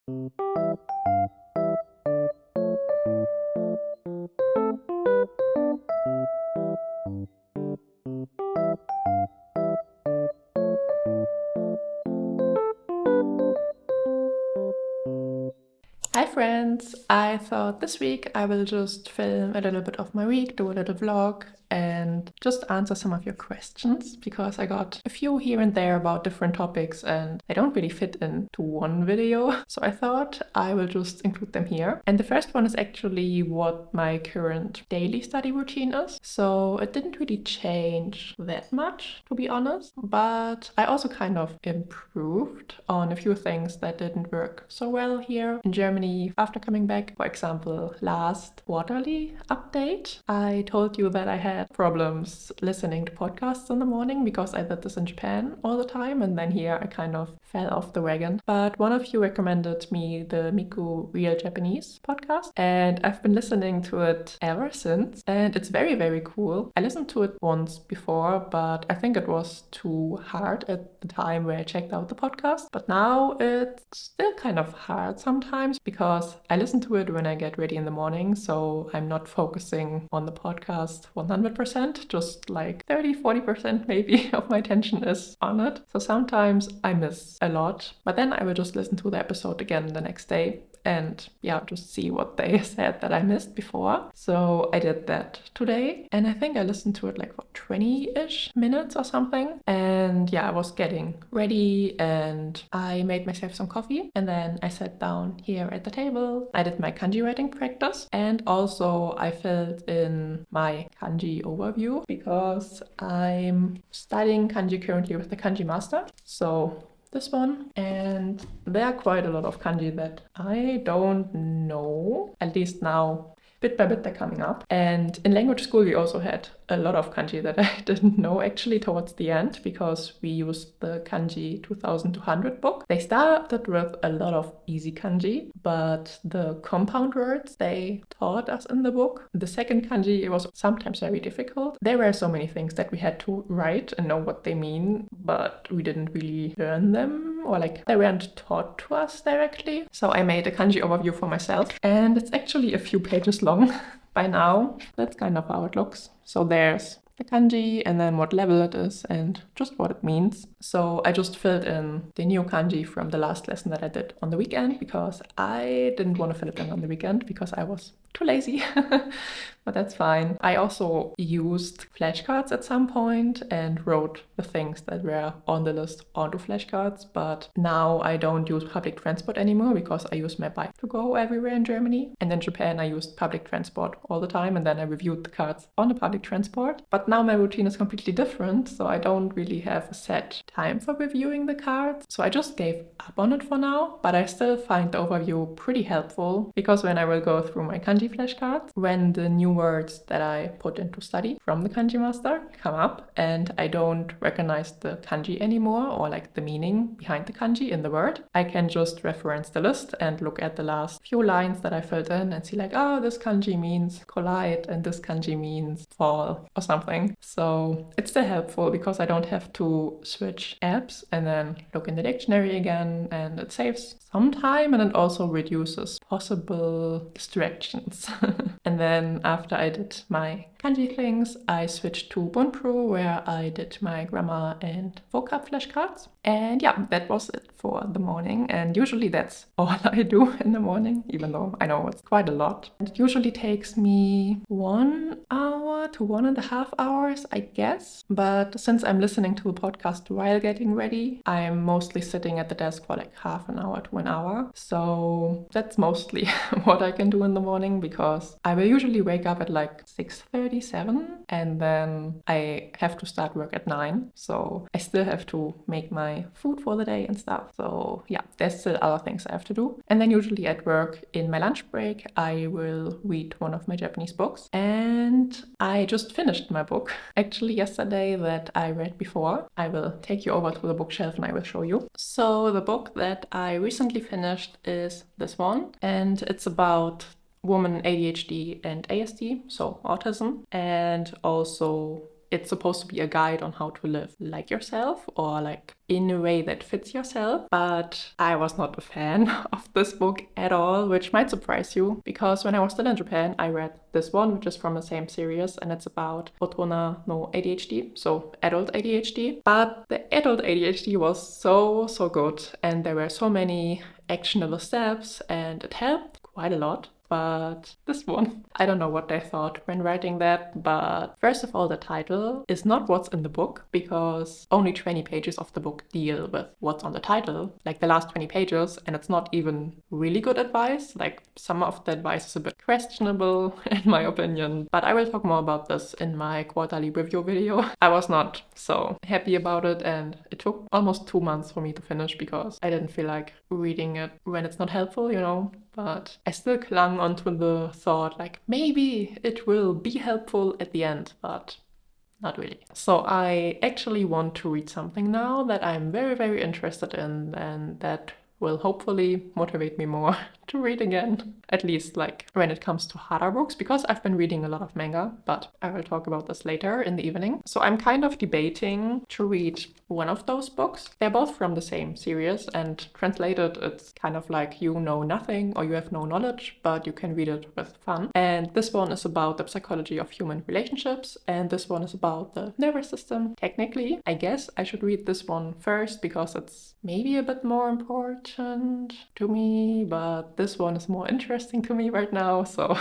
Hi friends! I thought this week I will just film a little bit of my week, do a little vlog, and just answer some of your questions because I got a few here and there about different topics and they don't really fit into one video. So I thought I will just include them here. And the first one is actually what my current daily study routine is. So it didn't really change that much, to be honest, but I also kind of improved on a few things that didn't work so well here in Germany after coming back. For example, last quarterly update, I told you that I had problems listening to podcasts in the morning because I did this in Japan all the time, and then here I kind of fell off the wagon. But one of you recommended me the Miku Real Japanese podcast, and I've been listening to it ever since, and it's very, very cool. I listened to it once before, but I think it was too hard at the time where I checked out the podcast. But now it's still kind of hard sometimes because I listen to it when I get ready in the morning, so I'm not focusing on the podcast 100%, just like 30-40% maybe of my attention is on it. So sometimes I miss a lot, but then I will just listen to the episode again the next day and just see what they said that I missed before. So I did that today, and I think I listened to it like for 20-ish minutes or something. And I was getting ready and I made myself some coffee, and then I sat down here at the table. I did my kanji writing practice, and also I filled in my kanji overview because I'm studying kanji currently with the kanji master. So this one, and there are quite a lot of kanji that I don't know, at least now. Bit by bit they're coming up. And in language school we also had a lot of kanji that I didn't know actually towards the end because we used the kanji 2200 book. They started with a lot of easy kanji, but the compound words they taught us in the book, the second kanji, it was sometimes very difficult. There were so many things that we had to write and know what they mean, but we didn't really learn them, or like they weren't taught to us directly. So I made a kanji overview for myself, and it's actually a few pages long by now. That's kind of how it looks. So there's the kanji and then what level it is and just what it means. So I just filled in the new kanji from the last lesson that I did on the weekend because I didn't want to fill it in on the weekend because I was too lazy. But that's fine. I also used flashcards at some point and wrote the things that were on the list onto flashcards, but now I don't use public transport anymore because I use my bike to go everywhere in Germany. And in Japan I used public transport all the time, and then I reviewed the cards on the public transport. But now my routine is completely different, so I don't really have a set time for reviewing the cards. So I just gave up on it for now, but I still find the overview pretty helpful because when I will go through my kanji flashcards, when the new words that I put into study from the kanji master come up and I don't recognize the kanji anymore or like the meaning behind the kanji in the word, I can just reference the list and look at the last few lines that I filled in and see like, oh, this kanji means collide and this kanji means fall or something. So it's still helpful because I don't have to switch apps and then look in the dictionary again, and it saves some time and it also reduces possible distractions. And then after I did my kanji things, I switched to Bunpro where I did my grammar and vocab flashcards. And that was it for the morning. And usually that's all I do in the morning, even though I know it's quite a lot. It usually takes me 1 hour to 1.5 hours, I guess. But since I'm listening to the podcast while getting ready, I'm mostly sitting at the desk for like half an hour to an hour. So that's mostly what I can do in the morning because I will usually wake up at like 6:37 and then I have to start work at 9. So I still have to make my food for the day and stuff. So there's still other things I have to do. And then usually at work in my lunch break, I will read one of my Japanese books. And I just finished my book actually yesterday that I read before. I will take you over to the bookshelf and I will show you. So the book that I recently finished is this one, and it's about woman ADHD and ASD, so autism, and also it's supposed to be a guide on how to live like yourself or like in a way that fits yourself. But I was not a fan of this book at all, which might surprise you, because when I was still in Japan, I read this one, which is from the same series, and it's about Otona no ADHD, so adult ADHD. But the adult ADHD was so good, and there were so many actionable steps, and it helped quite a lot. But this one, I don't know what they thought when writing that, but first of all, the title is not what's in the book, because only 20 pages of the book deal with what's on the title, like the last 20 pages, and it's not even really good advice. Like, some of the advice is a bit questionable, in my opinion, but I will talk more about this in my quarterly review video. I was not so happy about it, and it took almost 2 months for me to finish because I didn't feel like reading it when it's not helpful, you know? But I still clung onto the thought, like, maybe it will be helpful at the end, but not really. So I actually want to read something now that I'm very interested in, and that will hopefully motivate me more to read again, at least like when it comes to harder books, because I've been reading a lot of manga, but I will talk about this later in the evening. So I'm kind of debating to read one of those books. They're both from the same series, and translated it's kind of like you know nothing or you have no knowledge, but you can read it with fun. And this one is about the psychology of human relationships, and this one is about the nervous system. Technically, I guess I should read this one first because it's maybe a bit more important to me, but this one is more interesting to me right now, so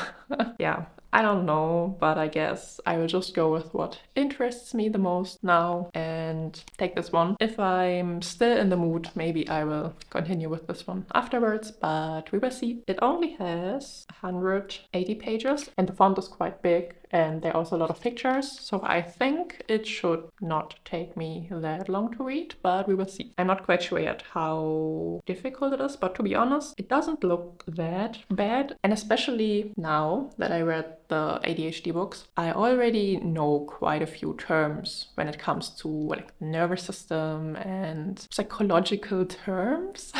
yeah. I don't know, but I guess I will just go with what interests me the most now and take this one. If I'm still in the mood, maybe I will continue with this one afterwards, but we will see. It only has 180 pages and the font is quite big, and there are also a lot of pictures, so I think it should not take me that long to read, but we will see. I'm not quite sure yet how difficult it is, but to be honest, it doesn't look that bad, and especially now that I read the ADHD books, I already know quite a few terms when it comes to like nervous system and psychological terms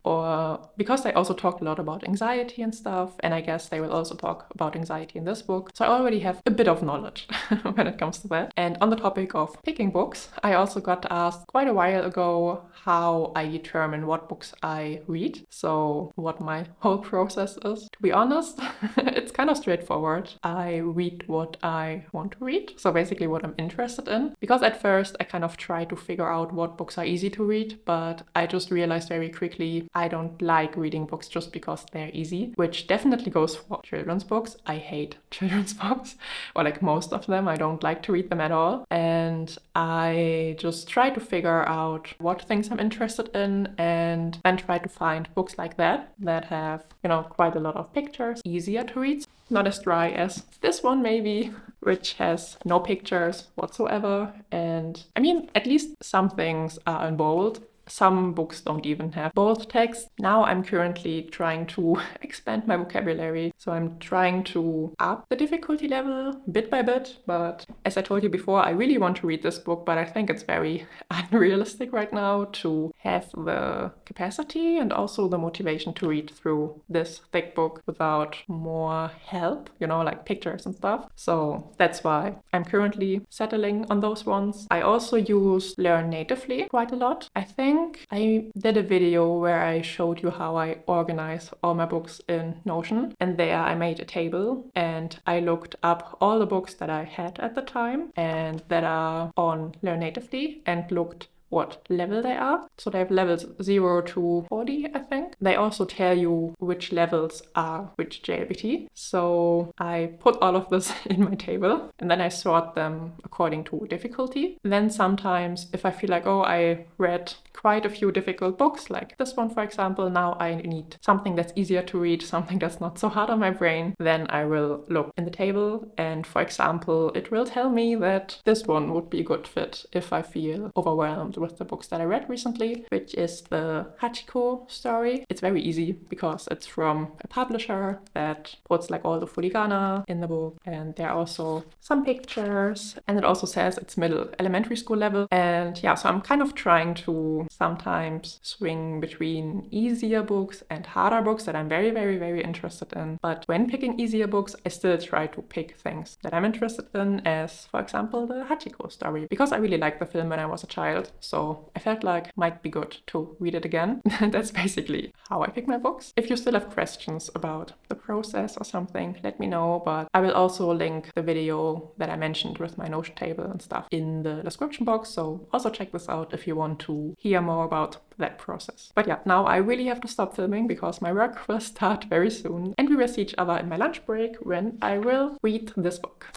or because they also talk a lot about anxiety and stuff, and I guess they will also talk about anxiety in this book, so I already have a bit of knowledge when it comes to that. And on the topic of picking books, I also got asked quite a while ago how I determine what books I read, so what my whole process is. To be honest, it's kind of straightforward. I read what I want to read, so basically what I'm interested in, because at first I kind of tried to figure out what books are easy to read, but I just realized very quickly I don't like reading books just because they're easy, which definitely goes for children's books. I hate children's books, or like most of them. I don't like to read them at all, and I just try to figure out what things I'm interested in and then try to find books like that have, you know, quite a lot of pictures, easier to read. Not as dry as this one maybe, which has no pictures whatsoever. And I mean, at least some things are in bold. Some books don't even have bold text. Now I'm currently trying to expand my vocabulary, so I'm trying to up the difficulty level bit by bit, but as I told you before, I really want to read this book, but I think it's very unrealistic right now to have the capacity and also the motivation to read through this thick book without more help, you know, like pictures and stuff. So that's why I'm currently settling on those ones. I also use Learn Natively quite a lot. I think I did a video where I showed you how I organize all my books in Notion, and there I made a table and I looked up all the books that I had at the time and that are on Learn Natively and looked what level they are. So they have levels 0 to 40, I think. They also tell you which levels are which JLPT. So I put all of this in my table and then I sort them according to difficulty. Then sometimes if I feel like, oh, I read quite a few difficult books, like this one for example, now I need something that's easier to read, something that's not so hard on my brain, then I will look in the table and for example, it will tell me that this one would be a good fit if I feel overwhelmed with the books that I read recently, which is the Hachiko story. It's very easy because it's from a publisher that puts like all the furigana in the book, and there are also some pictures, and it also says it's middle elementary school level. And yeah, so I'm kind of trying to sometimes swing between easier books and harder books that I'm very, very, very interested in. But when picking easier books, I still try to pick things that I'm interested in, as for example the Hachiko story, because I really liked the film when I was a child, so I felt like it might be good to read it again. That's basically how I pick my books. If you still have questions about the process or something, let me know, but I will also link the video that I mentioned with my Notion table and stuff in the description box, so also check this out if you want to hear more about that process. But yeah, now I really have to stop filming because my work will start very soon, and we will see each other in my lunch break when I will read this book.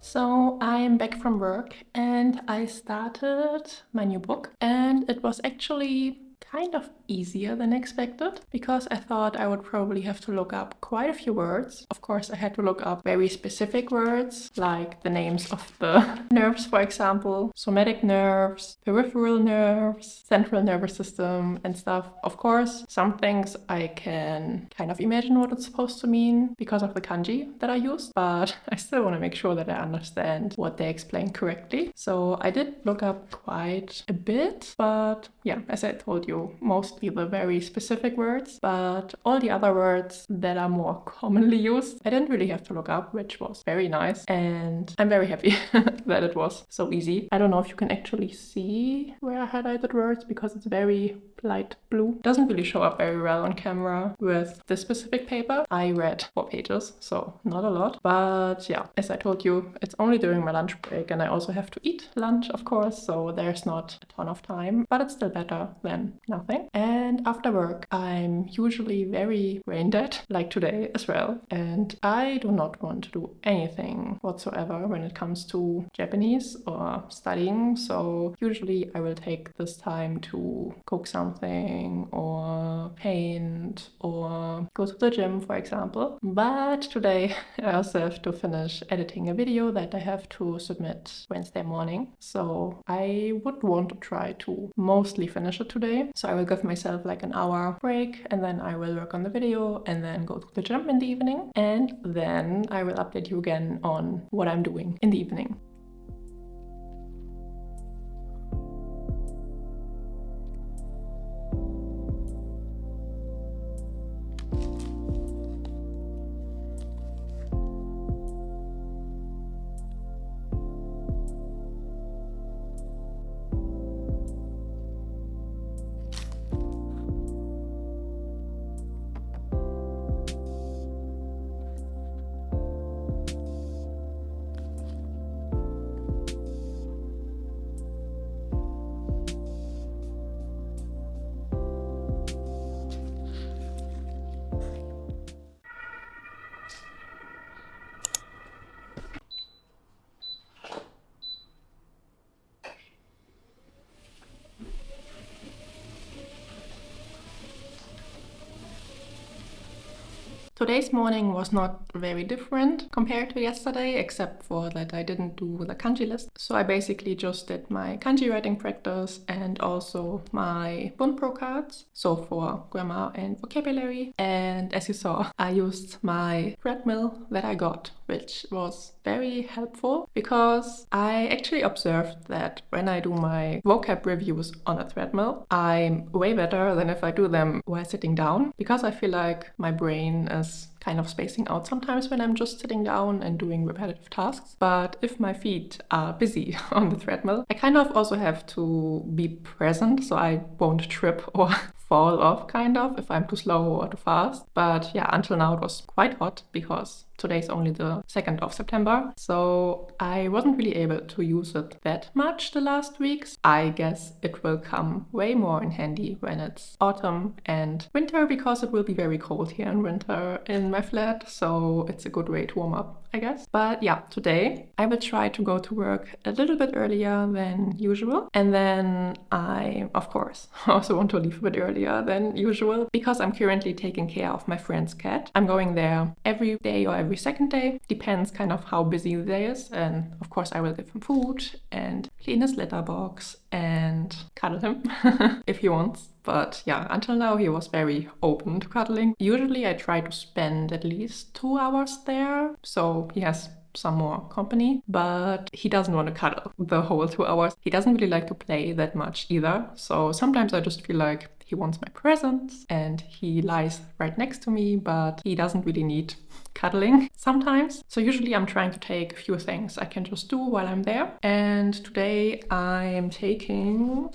So I'm back from work and I started my new book, and it was actually kind of easier than expected because I thought I would probably have to look up quite a few words. Of course, I had to look up very specific words like the names of the nerves, for example, somatic nerves, peripheral nerves, central nervous system and stuff. Of course, some things I can kind of imagine what it's supposed to mean because of the kanji that I used, but I still want to make sure that I understand what they explain correctly. So I did look up quite a bit, but yeah, as I told you, mostly the very specific words, but all the other words that are more commonly used, I didn't really have to look up, which was very nice, and I'm very happy that it was so easy. I don't know if you can actually see where I highlighted words because it's very light blue. It doesn't really show up very well on camera with this specific paper. I read 4 pages, so not a lot, but yeah, as I told you, it's only during my lunch break, and I also have to eat lunch, of course, so there's not a ton of time, but it's still better than nothing. And after work, I'm usually very brain dead, like today as well, and I do not want to do anything whatsoever when it comes to Japanese or studying, so usually I will take this time to cook something or paint or go to the gym, for example. But today I also have to finish editing a video that I have to submit Wednesday morning, so I would want to try to mostly finish it today. So I will give myself like an hour break, and then I will work on the video and then go to the gym in the evening, and then I will update you again on what I'm doing in the evening. Today's morning was not very different compared to yesterday, except for that I didn't do the kanji list. So I basically just did my kanji writing practice and also my bunpro cards, so for grammar and vocabulary. And as you saw, I used my treadmill that I got, which was very helpful because I actually observed that when I do my vocab reviews on a treadmill, I'm way better than if I do them while sitting down, because I feel like my brain is kind of spacing out sometimes when I'm just sitting down and doing repetitive tasks. But if my feet are busy on the treadmill, I kind of also have to be present so I won't trip or fall off kind of if I'm too slow or too fast. But yeah, until now it was quite hot because today's only the 2nd of September. So I wasn't really able to use it that much the last weeks. I guess it will come way more in handy when it's autumn and winter, because it will be very cold here in winter in my flat. So it's a good way to warm up, I guess. But yeah, today I will try to go to work a little bit earlier than usual. And then I, of course, also want to leave a bit earlier than usual because I'm currently taking care of my friend's cat. I'm going there every day or every second day, depends kind of how busy the day is. And of course I will give him food and clean his litter box and cuddle him if he wants. But yeah, until now he was very open to cuddling. Usually I try to spend at least 2 hours there, so he has some more company, but he doesn't want to cuddle the whole 2 hours. He doesn't really like to play that much either. So sometimes I just feel like he wants my presence and he lies right next to me, but he doesn't really need cuddling sometimes. So usually I'm trying to take a few things I can just do while I'm there. And today I'm taking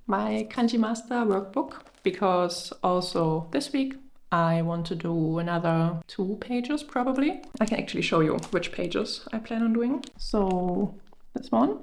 my Kanji Master workbook because also this week I want to do another 2 pages probably. I can actually show you which pages I plan on doing. So this one.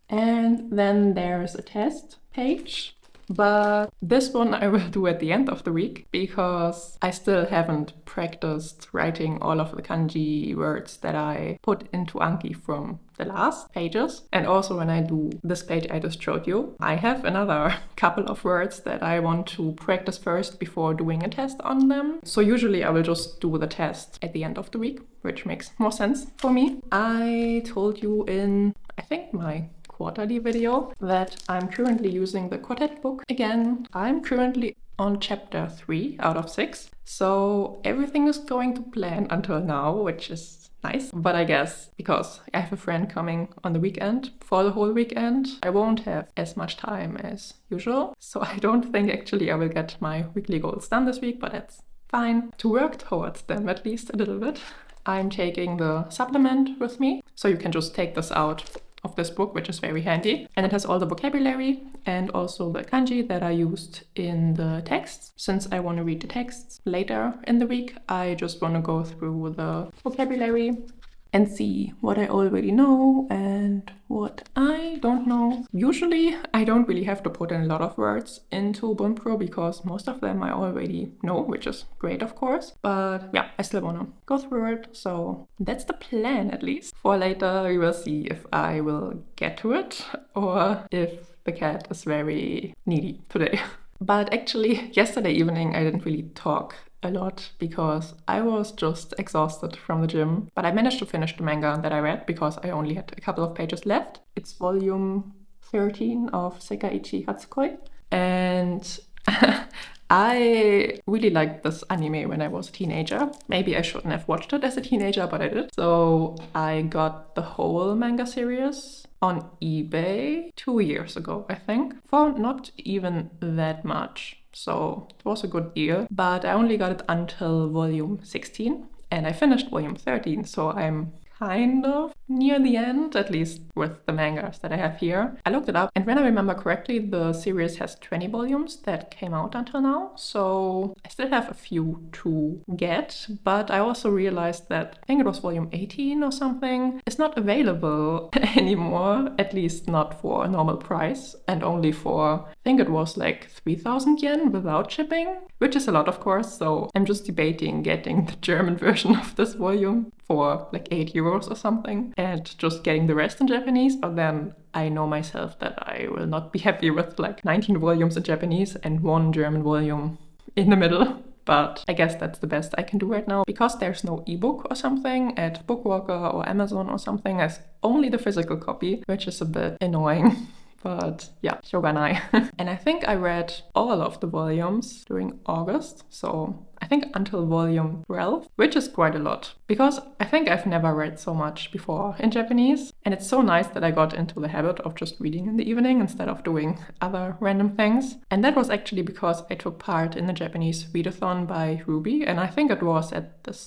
And then there's a test page. But this one I will do at the end of the week because I still haven't practiced writing all of the kanji words that I put into Anki from the last pages. And also when I do this page I just showed you, I have another couple of words that I want to practice first before doing a test on them. So usually I will just do the test at the end of the week, which makes more sense for me. I told you in, I think, my quarterly video that I'm currently using the quartet book again. I'm currently on chapter 3 out of 6, so everything is going to plan until now, which is nice. But I guess because I have a friend coming on the weekend for the whole weekend, I won't have as much time as usual. So I don't think actually I will get my weekly goals done this week, but that's fine. To work towards them at least a little bit, I'm taking the supplement with me, so you can just take this out of this book, which is very handy. And it has all the vocabulary and also the kanji that I used in the texts. Since I want to read the texts later in the week, I just want to go through the vocabulary and see what I already know and what I don't know. Usually I don't really have to put in a lot of words into Bunpro because most of them I already know, which is great of course. But yeah, I still want to go through it. So that's the plan at least. For later we will see if I will get to it or if the cat is very needy today. But actually yesterday evening I didn't really talk a lot because I was just exhausted from the gym. But I managed to finish the manga that I read because I only had a couple of pages left. It's volume 13 of Sekaiichi Hatsukoi. And I really liked this anime when I was a teenager. Maybe I shouldn't have watched it as a teenager, but I did. So I got the whole manga series on eBay 2 years ago, I think, for not even that much. So it was a good deal, but I only got it until volume 16 and I finished volume 13, so I'm kind of near the end, at least with the mangas that I have here. I looked it up, and when I remember correctly, the series has 20 volumes that came out until now, so I still have a few to get, but I also realized that, I think it was volume 18 or something, is not available anymore, at least not for a normal price, and only for, I think it was like 3,000 yen without shipping, which is a lot of course, so I'm just debating getting the German version of this volume for like 8 euros or something and just getting the rest in Japanese, but then I know myself that I will not be happy with like 19 volumes in Japanese and 1 German volume in the middle. But I guess that's the best I can do right now because there's no ebook or something at Bookwalker or Amazon or something. There's only the physical copy, which is a bit annoying. But yeah, shoganai. And I think I read all of the volumes during August, so I think until volume 12, which is quite a lot. Because I think I've never read so much before in Japanese, and it's so nice that I got into the habit of just reading in the evening instead of doing other random things. And that was actually because I took part in the Japanese readathon by Ruby, and I think it was at the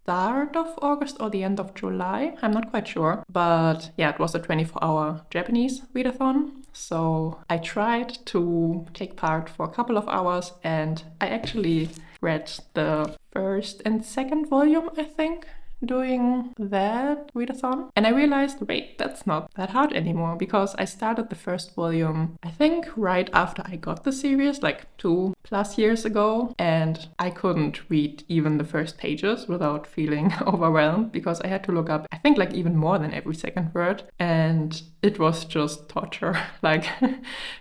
start of August or the end of July. I'm not quite sure. But yeah, it was a 24-hour Japanese readathon. So I tried to take part for a couple of hours, and I actually read the first and second volume, I think, doing that readathon. And I realized, wait, that's not that hard anymore, because I started the first volume, I think, right after I got the series, like 2+ years ago, and I couldn't read even the first pages without feeling overwhelmed, because I had to look up, I think, like even more than every second word, and it was just torture. Like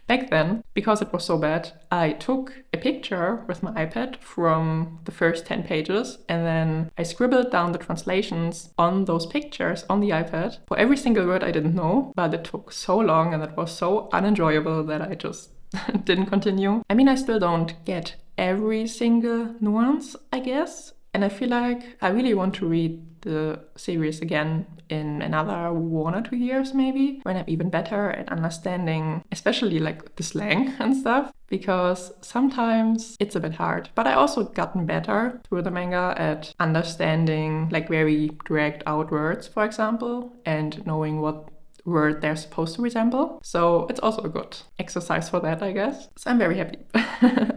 back then, because it was so bad, I took a picture with my iPad from the first 10 pages, and then I scribbled down the translations on those pictures on the iPad for every single word I didn't know, but it took so long and it was so unenjoyable that I just didn't continue. I mean, I still don't get every single nuance, I guess, and I feel like I really want to read the series again in another 1 or 2 years, maybe, when I'm even better at understanding, especially like the slang and stuff, because sometimes it's a bit hard. But I also gotten better through the manga at understanding like very dragged out words, for example, and knowing what word they're supposed to resemble. So it's also a good exercise for that, I guess. So I'm very happy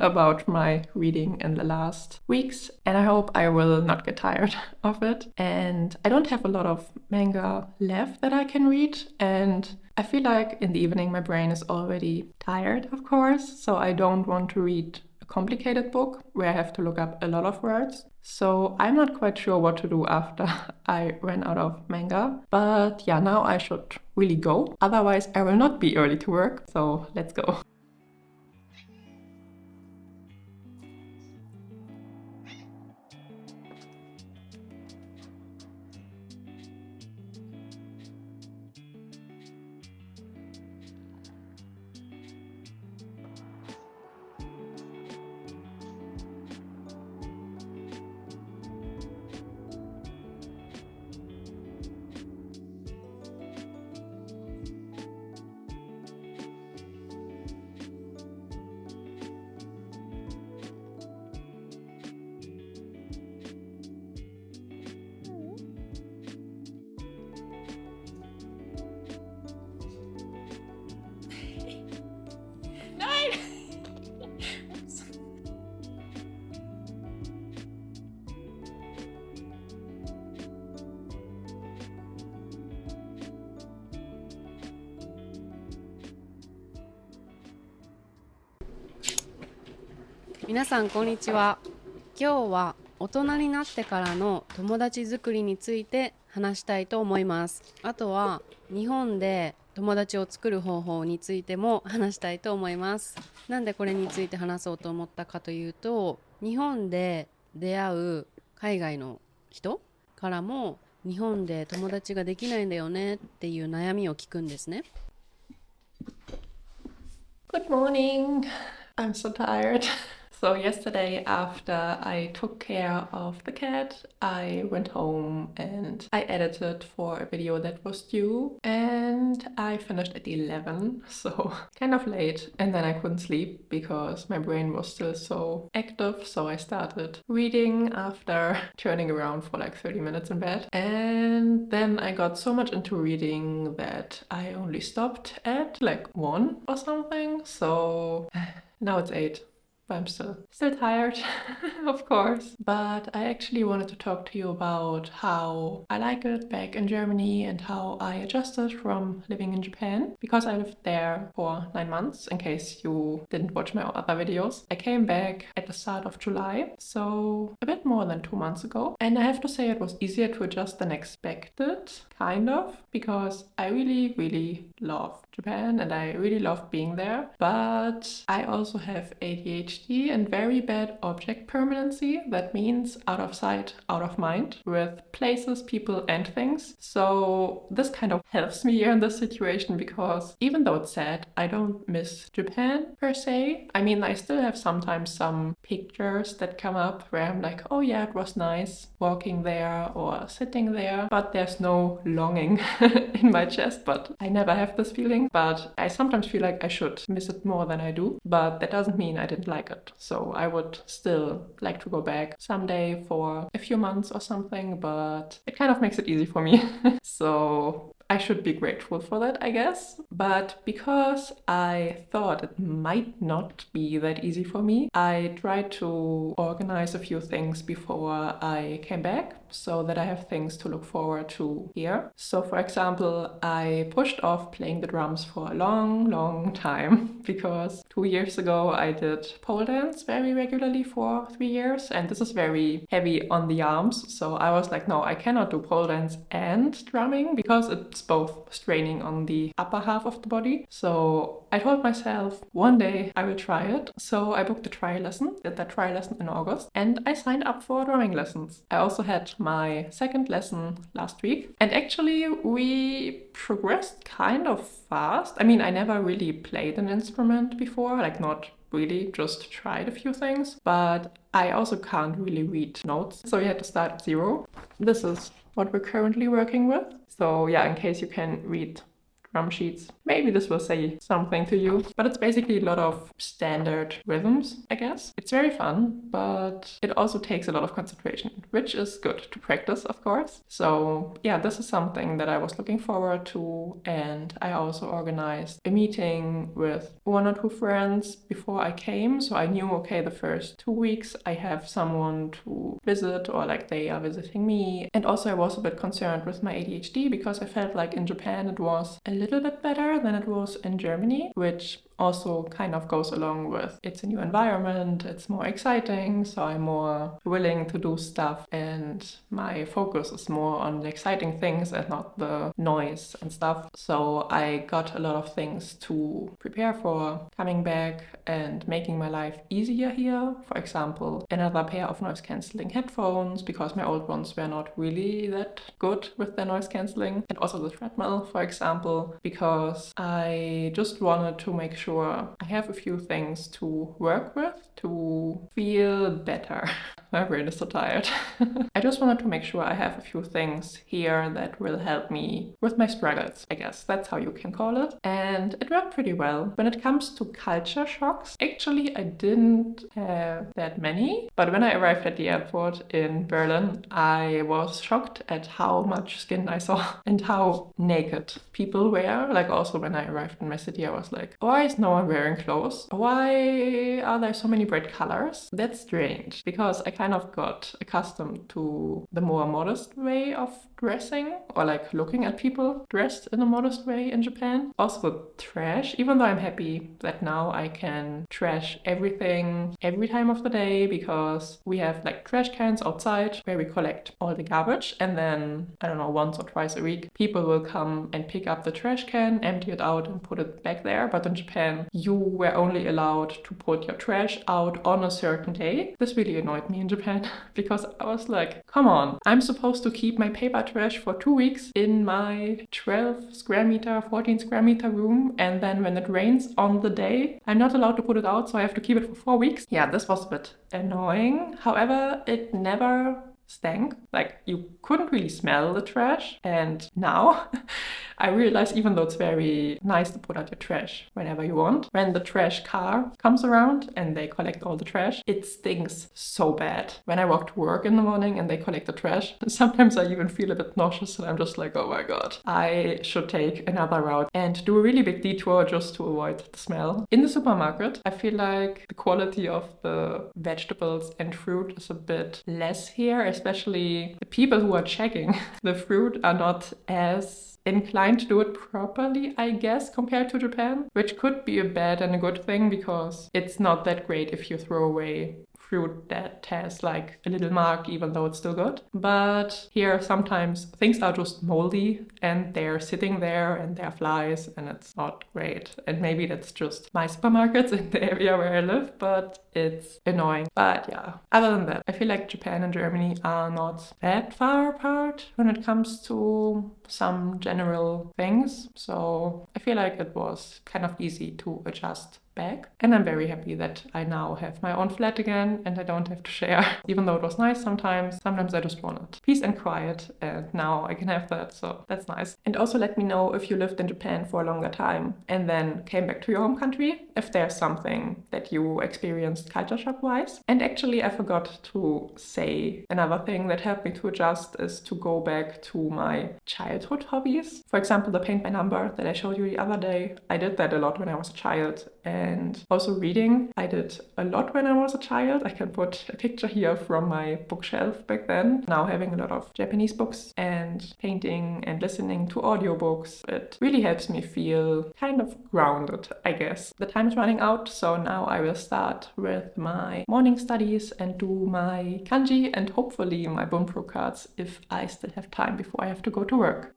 about my reading in the last weeks, and I hope I will not get tired of it. And I don't have a lot of manga left that I can read, and I feel like in the evening my brain is already tired, of course, so I don't want to read a complicated book where I have to look up a lot of words. So I'm not quite sure what to do after I ran out of manga. But yeah, now I should really go. Otherwise, I will not be early to work. So let's go. Nein! 皆さんこんにちは。今日は大人になってからの友達作りについて話したいと思います。あとは日本で友達を作る方法についても話したいと思います。なんでこれについて話そうと思ったかというと、日本で出会う海外の人からも日本で友達ができないんだよねっていう悩みを聞くんですね。Good morning. I'm so tired. So yesterday, after I took care of the cat, I went home and I edited for a video that was due, and I finished at 11, so kind of late. And then I couldn't sleep because my brain was still so active, so I started reading after turning around for like 30 minutes in bed. And then I got so much into reading that I only stopped at like 1 or something, so now it's 8. I'm still tired, of course. But I actually wanted to talk to you about how I like it back in Germany and how I adjusted from living in Japan, because I lived there for 9 months, in case you didn't watch my other videos. I came back at the start of July, so a bit more than 2 months ago. And I have to say it was easier to adjust than expected, kind of, because I really, really love Japan and I really love being there. But I also have ADHD and very bad object permanency. That means out of sight, out of mind with places, people and things. So this kind of helps me here in this situation, because even though it's sad, I don't miss Japan per se. I mean, I still have sometimes some pictures that come up where I'm like, oh yeah, it was nice walking there or sitting there, but there's no longing in my chest. But I never have this feeling, but I sometimes feel like I should miss it more than I do. But that doesn't mean I didn't like like it. So I would still like to go back someday for a few months or something, but it kind of makes it easy for me. So I should be grateful for that, I guess. But because I thought it might not be that easy for me, I tried to organize a few things before I came back so that I have things to look forward to here. So for example, I pushed off playing the drums for a long time because 2 years ago I did pole dance very regularly for 3 years, and this is very heavy on the arms. So I was like, no, I cannot do pole dance and drumming because it's both straining on the upper half of the body. So I told myself one day I will try it. So I booked a trial lesson, did that trial lesson in August, and I signed up for drumming lessons. I also had my second lesson last week, and actually we progressed kind of fast. I mean, I never really played an instrument before, like not really, just tried a few things, but I also can't really read notes, so we had to start at zero. This is what we're currently working with. So yeah, in case you can read drum sheets, maybe this will say something to you, but it's basically a lot of standard rhythms, I guess. It's very fun, but it also takes a lot of concentration, which is good to practice, of course. So yeah, this is something that I was looking forward to, and I also organized a meeting with 1 or 2 friends before I came, so I knew, okay, the first 2 weeks I have someone to visit, or like they are visiting me. And also I was a bit concerned with my ADHD because I felt like in Japan it was a little bit better than it was in Germany, which also kind of goes along with it's a new environment, it's more exciting, so I'm more willing to do stuff, and my focus is more on the exciting things and not the noise and stuff. So I got a lot of things to prepare for coming back and making my life easier here. For example, another pair of noise cancelling headphones, because my old ones were not really that good with their noise cancelling, and also the treadmill, for example, because I just wanted to make sure I have a few things to work with to feel better. My brain is so tired. I just wanted to make sure I have a few things here that will help me with my struggles, I guess that's how you can call it. And it worked pretty well. When it comes to culture shocks, actually I didn't have that many, but when I arrived at the airport in Berlin, I was shocked at how much skin I saw and how naked people were. Like also when I arrived in my city, I was like, why is no one wearing clothes? Why are there so many bright colors? That's strange, because I kind of got accustomed to the more modest way of dressing, or like looking at people dressed in a modest way in Japan. Also the trash, even though I'm happy that now I can trash everything every time of the day, because we have like trash cans outside where we collect all the garbage, and then I don't know, once or twice a week people will come and pick up the trash can, empty it out and put it back there. But in Japan you were only allowed to put your trash out on a certain day. This really annoyed me in Japan because I was like, come on, I'm supposed to keep my paper trash for 2 weeks in my 12 square meter, 14 square meter room, and then when it rains on the day, I'm not allowed to put it out, so I have to keep it for 4 weeks. Yeah, this was a bit annoying. However, it never stank. Like, you couldn't really smell the trash. And now I realize, even though it's very nice to put out your trash whenever you want, when the trash car comes around and they collect all the trash, it stinks so bad. When I walk to work in the morning and they collect the trash, sometimes I even feel a bit nauseous, and I'm just like, oh my god, I should take another route and do a really big detour just to avoid the smell. In the supermarket, I feel like the quality of the vegetables and fruit is a bit less here, especially the people who are checking the fruit are not as inclined to do it properly, I guess, compared to Japan, which could be a bad and a good thing, because it's not that great if you throw away fruit that has like a little mark, even though it's still good. But here sometimes things are just moldy and they're sitting there and there are flies, and it's not great. And maybe that's just my supermarkets in the area where I live, but it's annoying. But yeah, other than that, I feel like Japan and Germany are not that far apart when it comes to some general things. So I feel like it was kind of easy to adjust back. And I'm very happy that I now have my own flat again and I don't have to share. Even though it was nice sometimes I just wanted peace and quiet, and now I can have that, so that's nice. And also let me know if you lived in Japan for a longer time and then came back to your home country, if there's something that you experienced experienced culture shock wise. And actually, I forgot to say another thing that helped me to adjust is to go back to my childhood hobbies. For example, the paint by number that I showed you the other day. I did that a lot when I was a child. And also reading, I did a lot when I was a child. I can put a picture here from my bookshelf back then. Now having a lot of Japanese books and painting and listening to audiobooks, it really helps me feel kind of grounded, I guess. The time is running out, so now I will start with my morning studies and do my kanji and hopefully my bunpro cards if I still have time before I have to go to work.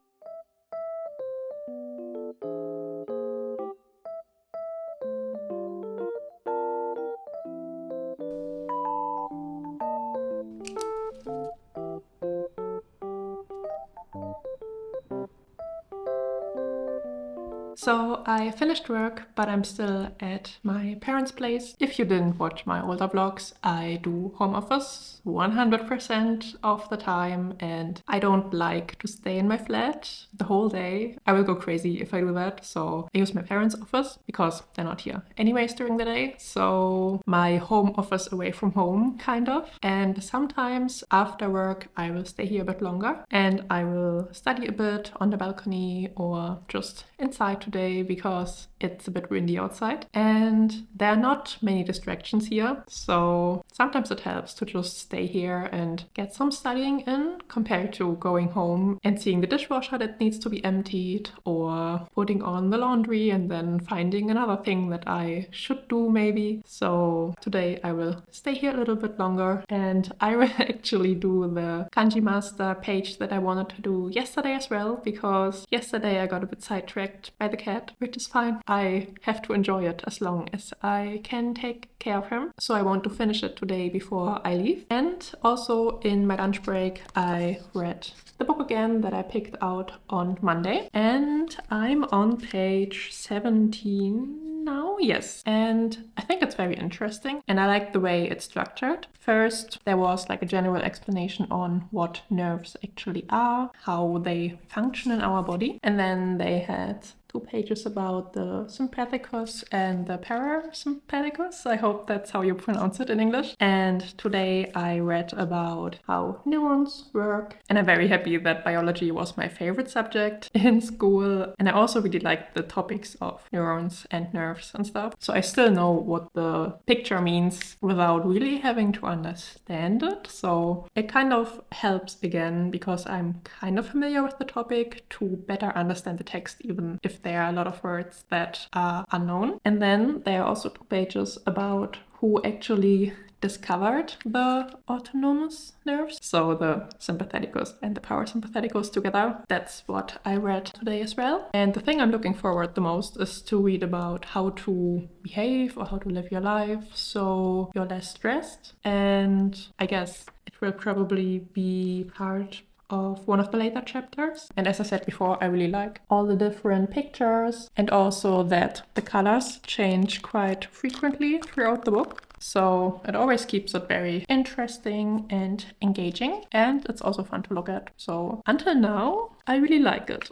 So I finished work, but I'm still at my parents' place. If you didn't watch my older vlogs, I do home office 100% of the time, and I don't like to stay in my flat the whole day. I will go crazy if I do that, so I use my parents' office because they're not here anyways during the day. So my home office away from home, kind of. And sometimes after work, I will stay here a bit longer and I will study a bit on the balcony or just inside today because it's a bit windy outside and there are not many distractions here, so sometimes it helps to just stay here and get some studying in compared to going home and seeing the dishwasher that needs to be emptied or putting on the laundry and then finding another thing that I should do maybe. So today I will stay here a little bit longer and I will actually do the kanji master page that I wanted to do yesterday as well, because yesterday I got a bit sidetracked by the cat, which is fine. I have to enjoy it as long as I can take care of him. So I want to finish it today before I leave. And also in my lunch break, I read the book again that I picked out on Monday. And I'm on page 17 now, yes. And I think it's very interesting and I like the way it's structured. First, there was like a general explanation on what nerves actually are, how they function in our body. And then they had 2 pages about the sympathicus and the parasympathicus. I hope that's how you pronounce it in English. And today I read about how neurons work. And I'm very happy that biology was my favorite subject in school. And I also really liked the topics of neurons and nerves and stuff. So I still know what the picture means without really having to understand it. So it kind of helps again because I'm kind of familiar with the topic to better understand the text, even if there are a lot of words that are unknown. And then there are also 2 pages about who actually discovered the autonomous nerves, so the sympatheticus and the parasympatheticus together. That's what I read today as well. And the thing I'm looking forward the most is to read about how to behave or how to live your life so you're less stressed. And I guess it will probably be part of one of the later chapters. And as I said before, I really like all the different pictures and also that the colors change quite frequently throughout the book. So it always keeps it very interesting and engaging, and it's also fun to look at. So until now, I really like it.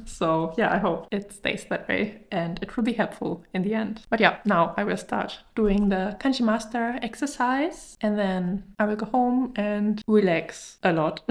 So yeah, I hope it stays that way and it will be helpful in the end. But yeah, now I will start doing the kanji master exercise and then I will go home and relax a lot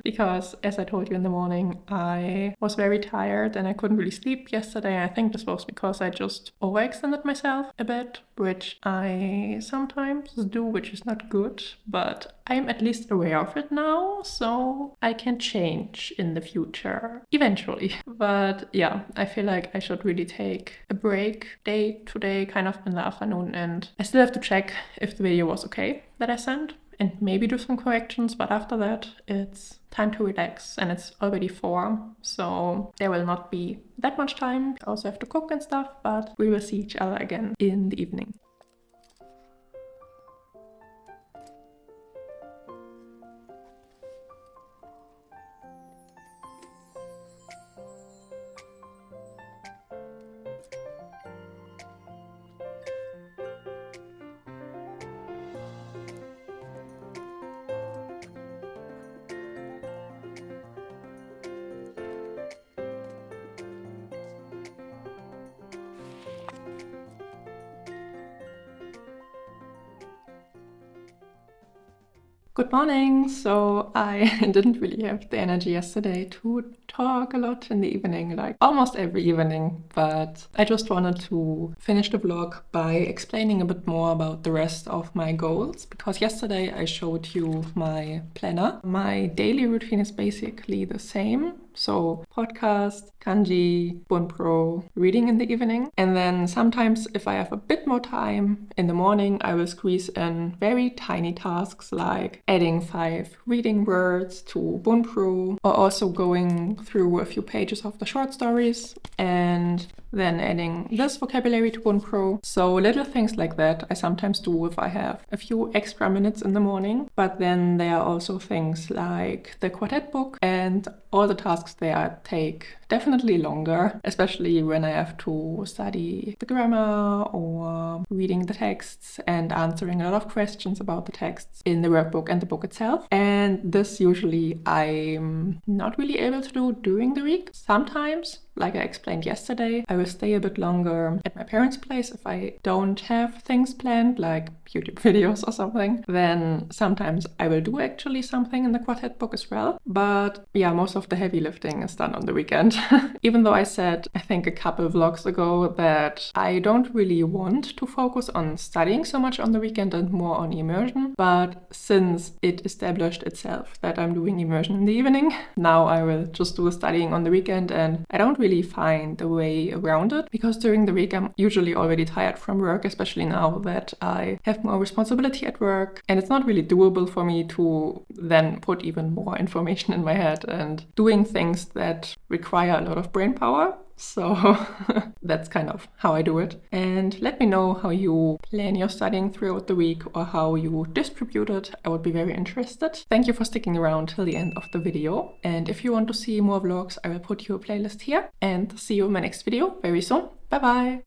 because as I told you in the morning, I was very tired and I couldn't really sleep yesterday. I think this was because I just overextended myself a bit, which I sometimes do, which is not good, but I'm at least aware of it now, so I can change in the future eventually. But yeah, I feel like I should really take a break day today, kind of in the afternoon, and I still have to check if the video was okay that I sent and maybe do some corrections, but after that it's time to relax and it's already 4, so there will not be that much time. I also have to cook and stuff, but we will see each other again in the evening. Good morning! So I didn't really have the energy yesterday to talk a lot in the evening, like almost every evening, but I just wanted to finish the vlog by explaining a bit more about the rest of my goals, because yesterday I showed you my planner. My daily routine is basically the same. So podcast, kanji, bunpro, reading in the evening. And then sometimes if I have a bit more time in the morning, I will squeeze in very tiny tasks like adding 5 reading words to bunpro, or also going through a few pages of the short stories and then adding this vocabulary to bunpro. So little things like that I sometimes do if I have a few extra minutes in the morning. But then there are also things like the quartet book, and all the tasks there take definitely longer, especially when I have to study the grammar or reading the texts and answering a lot of questions about the texts in the workbook and the book itself. And this usually I'm not really able to do during the week. Sometimes, like I explained yesterday, I will stay a bit longer at my parents' place if I don't have things planned, like YouTube videos or something. Then sometimes I will do actually something in the quartet book as well. But yeah, most of the heavy lifting is done on the weekend. Even though I said, I think a couple vlogs ago, that I don't really want to focus on studying so much on the weekend and more on immersion. But since it established itself that I'm doing immersion in the evening, now I will just do the studying on the weekend, and I don't really find a way around it, because during the week I'm usually already tired from work, especially now that I have more responsibility at work, and it's not really doable for me to then put even more information in my head and doing things that require a lot of brain power. So that's kind of how I do it. And let me know how you plan your studying throughout the week, or how you distribute it. I would be very interested. Thank you for sticking around till the end of the video. And if you want to see more vlogs, I will put you a playlist here. And see you in my next video very soon. Bye bye!